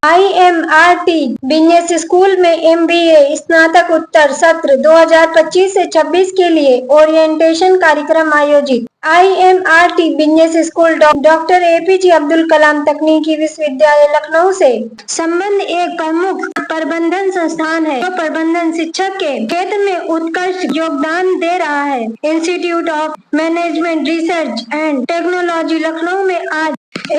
IMRT business school में MBA स्नातक उत्तर सत्र 2025 से 26 के लिए ओरिएंटेशन कार्यक्रम आयोजित। IMRT business school doctor APJ Abdul Kalam तकनीकी विश्वविद्यालय लखनऊ से संबंध एक प्रमुख प्रबंधन संस्थान है जो प्रबंधन शिक्षा के क्षेत्र में उत्कृष्ट योगदान दे रहा है। Institute of management research and technology Lucknow में आज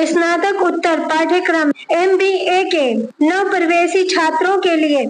स्नातक उत्तर पाठ्यक्रम MBA के नव प्रवेशी छात्रों के लिए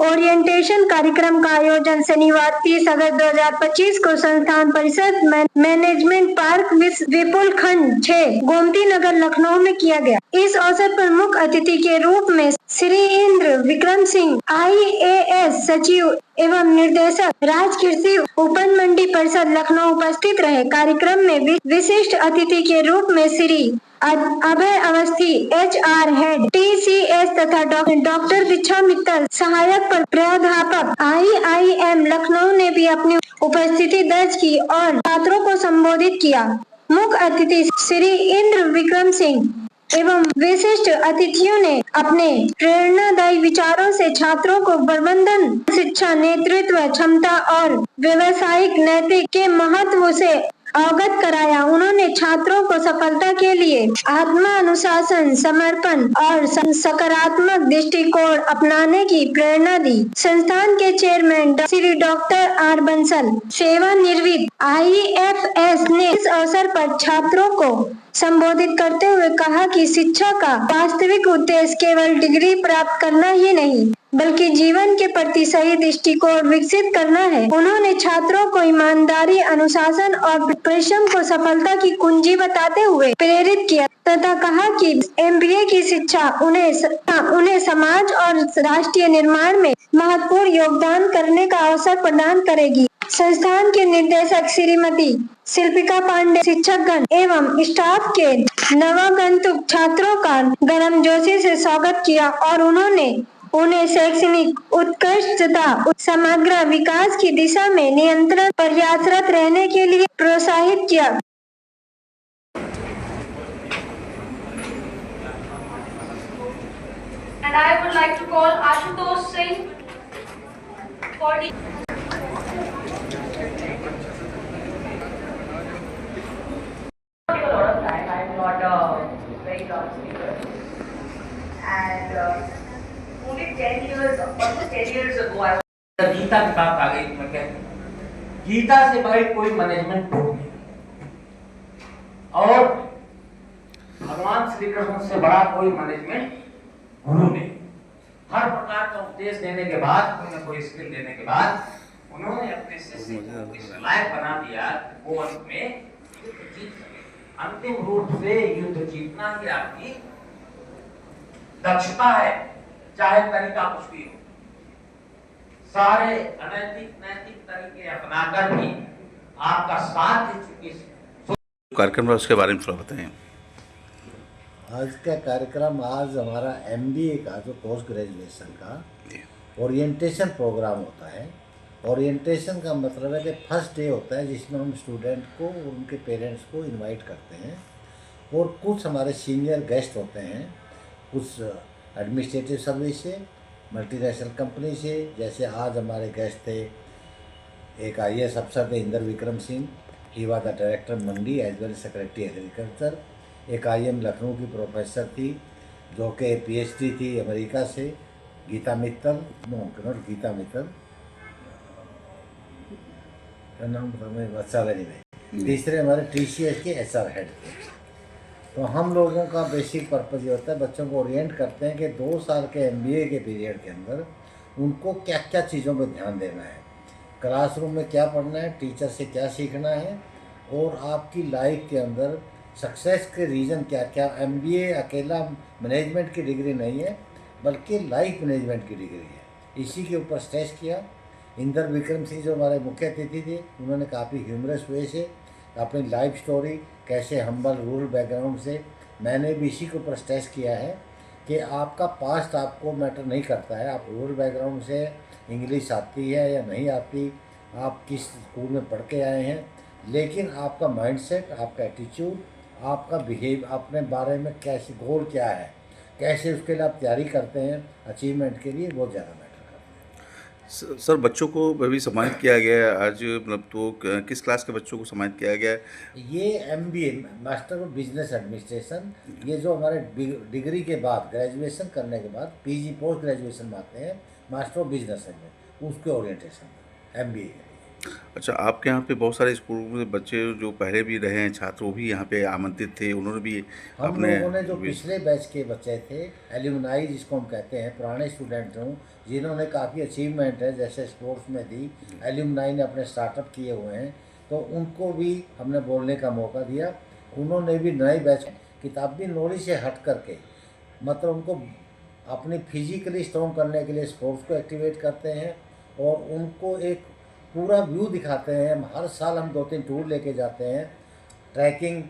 ओरिएंटेशन कार्यक्रम का आयोजन शनिवार 30 अगस्त 2025 को संस्थान परिसर मैनेजमेंट पार्क विपुल खंड 6 गोमती नगर लखनऊ में किया गया। इस अवसर पर मुख्य अतिथि के रूप में श्री इंद्र विक्रम सिंह IAS सचिव एवं निर्देशक राज कृषि उपन मंडी परिषद लखनऊ उपस्थित रहे। कार्यक्रम में विशिष्ट अतिथि के रूप में Shri Abhay Awasthi HR head TCS तथा डॉक्टर दीक्षा मित्तल सहायक प्राध्यापक IIM लखनऊ ने भी अपनी उपस्थिति दर्ज की और छात्रों को संबोधित किया। मुख्य अतिथि श्री इंद्र विक्रम सिंह एवं विशिष्ट अतिथियों ने अपने प्रेरणादायी विचारों से छात्रों को प्रबंधन शिक्षा, नेतृत्व क्षमता और व्यवसायिक नैतिक के महत्व से अवगत कराया। उन्होंने छात्रों को सफलता के लिए आत्मा अनुशासन, समर्पण और सकारात्मक दृष्टिकोण अपनाने की प्रेरणा दी। संस्थान के chairman Shri doctor R Bansal सेवानिवृत्त IFS ने इस अवसर पर छात्रों को संबोधित करते हुए कहा कि शिक्षा का वास्तविक उद्देश्य केवल डिग्री प्राप्त करना ही नहीं बल्कि जीवन के प्रति सही दृष्टिकोण विकसित करना है। उन्होंने छात्रों को ईमानदारी, अनुशासन और परिश्रम को सफलता की कुंजी बताते हुए प्रेरित किया तथा कहा कि MBA की शिक्षा उन्हें समाज और राष्ट्रीय निर्माण में महत्वपूर्ण योगदान करने का अवसर प्रदान करेगी। संस्थान के निदेशक श्रीमती शिल्पिका पांडे, शिक्षकगण एवं स्टाफ के नवागंतुक छात्रों का गर्मजोशी से स्वागत किया और उन्हें शैक्षणिक उत्कृष्टता, समग्र विकास की दिशा में निरंतर प्रयासरत रहने के लिए प्रोत्साहित किया। And I would like to call Ashutosh Singh for the I'm not a very long speaker. And only 10 years, almost 10 years ago, I was. Gita की बात आ गई। मैं कहता गीता से भाई कोई मैनेजमेंट बुक नहीं और भगवान श्री कृष्ण से बड़ा कोई मैनेजमेंट गुरु नहीं। हर प्रकार का उपदेश देने के बाद, उन्हें कोई स्किल देने के बाद उन्होंने अपने शिष्य को इस लायक बना दिया वो अंत में युद्ध जीत सके। अंतिम रूप से युद्ध जीतना ही आपकी दक्षता है, चाहे तरीका कुछ भी हो। सारे अनैतिक नैतिक तरीके अपनाकर भी आपका साथ दे चुकी कार्यक्रम है उसके बारे में थोड़ा बताएं। आज का कार्यक्रम आज हमारा MBA का जो पोस्ट ग्रेजुएशन का ओरिएंटेशन प्रोग्राम होता है। ओरिएंटेशन का मतलब है कि फर्स्ट डे होता है जिसमें हम स्टूडेंट को और उनके पेरेंट्स को इनवाइट करते हैं और कुछ हमारे सीनियर गेस्ट होते हैं, कुछ एडमिनिस्ट्रेटिव सर्विस से, मल्टीनेशनल कंपनी से। जैसे आज हमारे गेस्ट थे एक IAS अफसर थे Indra Vikram Singh, he was the director mandi as well secretary agriculture. एक IIM लखनऊ की प्रोफेसर थी जो कि PhD थी अमेरिका से, गीता मित्तल, नॉट गीता मित्तल का नाम अच्छा लगे नहीं। तीसरे हमारे TCS के HR हेड थे। तो हम लोगों का बेसिक पर्पज़ ये होता है, बच्चों को ओरिएंट करते हैं कि 2 साल के MBA के पीरियड के अंदर उनको क्या क्या चीज़ों पर ध्यान देना है, क्लासरूम में क्या पढ़ना है, टीचर से क्या सीखना है और आपकी लाइफ के अंदर सक्सेस के रीज़न क्या क्या। MBA अकेला मैनेजमेंट की डिग्री नहीं है बल्कि लाइफ मैनेजमेंट की डिग्री है। इसी के ऊपर स्ट्रेस किया। इंद्र विक्रम सिंह जो हमारे मुख्य अतिथि थे उन्होंने काफ़ी ह्यूमरस वे से अपनी लाइफ स्टोरी, कैसे हम्बल रूरल बैकग्राउंड से, मैंने भी इसी के ऊपर स्ट्रेस किया है कि आपका पास्ट आपको मैटर नहीं करता है। आप रूरल बैकग्राउंड से, इंग्लिश आती है या नहीं आती, आप किस स्कूल में पढ़ के आए हैं, लेकिन आपका माइंडसेट, आपका एटीट्यूड, आपका बिहेव, अपने बारे में कैसे गोल क्या है, कैसे उसके लिए आप तैयारी करते हैं अचीवमेंट के लिए, बहुत ज़्यादा मैटर करता है। सर बच्चों को भी सम्मानित किया गया है आज, मतलब तो किस क्लास के बच्चों को सम्मानित किया गया है? ये MBA master of business administration, ये जो हमारे डिग्री के बाद ग्रेजुएशन करने के बाद PG पोस्ट ग्रेजुएशन में आते हैं मास्टर ऑफ बिजनेस में, उसके ओरिएंटेशन MBA के लिए। अच्छा, आपके यहाँ पे बहुत सारे स्कूल में बच्चे जो पहले भी रहे हैं छात्र, वो भी यहाँ पे आमंत्रित थे, उन्होंने भी हम अपने लोगों ने जो पिछले बैच के बच्चे थे, एल्यूमनाई जिसको हम कहते हैं, पुराने स्टूडेंट हूँ जिन्होंने काफ़ी अचीवमेंट है जैसे स्पोर्ट्स में दी, एल्यूमनाई ने अपने स्टार्टअप किए हुए हैं, तो उनको भी हमने बोलने का मौका दिया। उन्होंने भी नए बैच किताबी नॉलेज से हट करके, मतलब उनको अपनी फिजिकली स्ट्रॉन्ग करने के लिए स्पोर्ट्स को एक्टिवेट करते हैं और उनको एक पूरा व्यू दिखाते हैं। हर साल हम 2-3 टूर लेके जाते हैं, ट्रैकिंग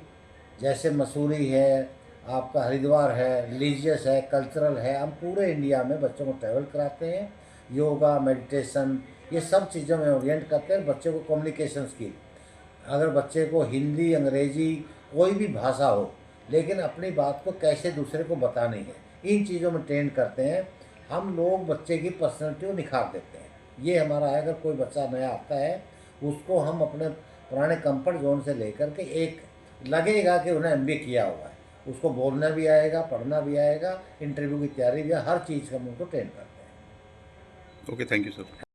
जैसे मसूरी है, आपका हरिद्वार है, रिलीजियस है, कल्चरल है, हम पूरे इंडिया में बच्चों को ट्रैवल कराते हैं। योगा, मेडिटेशन, ये सब चीज़ों में ओरिएंट करते हैं। बच्चों को कम्युनिकेशन स्किल, अगर बच्चे को हिंदी, अंग्रेजी, कोई भी भाषा हो, लेकिन अपनी बात को कैसे दूसरे को बतानी है, इन चीज़ों में ट्रेन करते हैं। हम लोग बच्चे की पर्सनैलिटी को निखार देते हैं। ये हमारा है, अगर कोई बच्चा नया आता है उसको हम अपने पुराने कंफर्ट जोन से लेकर के एक लगेगा कि उन्हें MBA किया हुआ है, उसको बोलना भी आएगा, पढ़ना भी आएगा, इंटरव्यू की तैयारी भी, हर चीज़ का हम उनको ट्रेन करते हैं। Okay, thank you sir.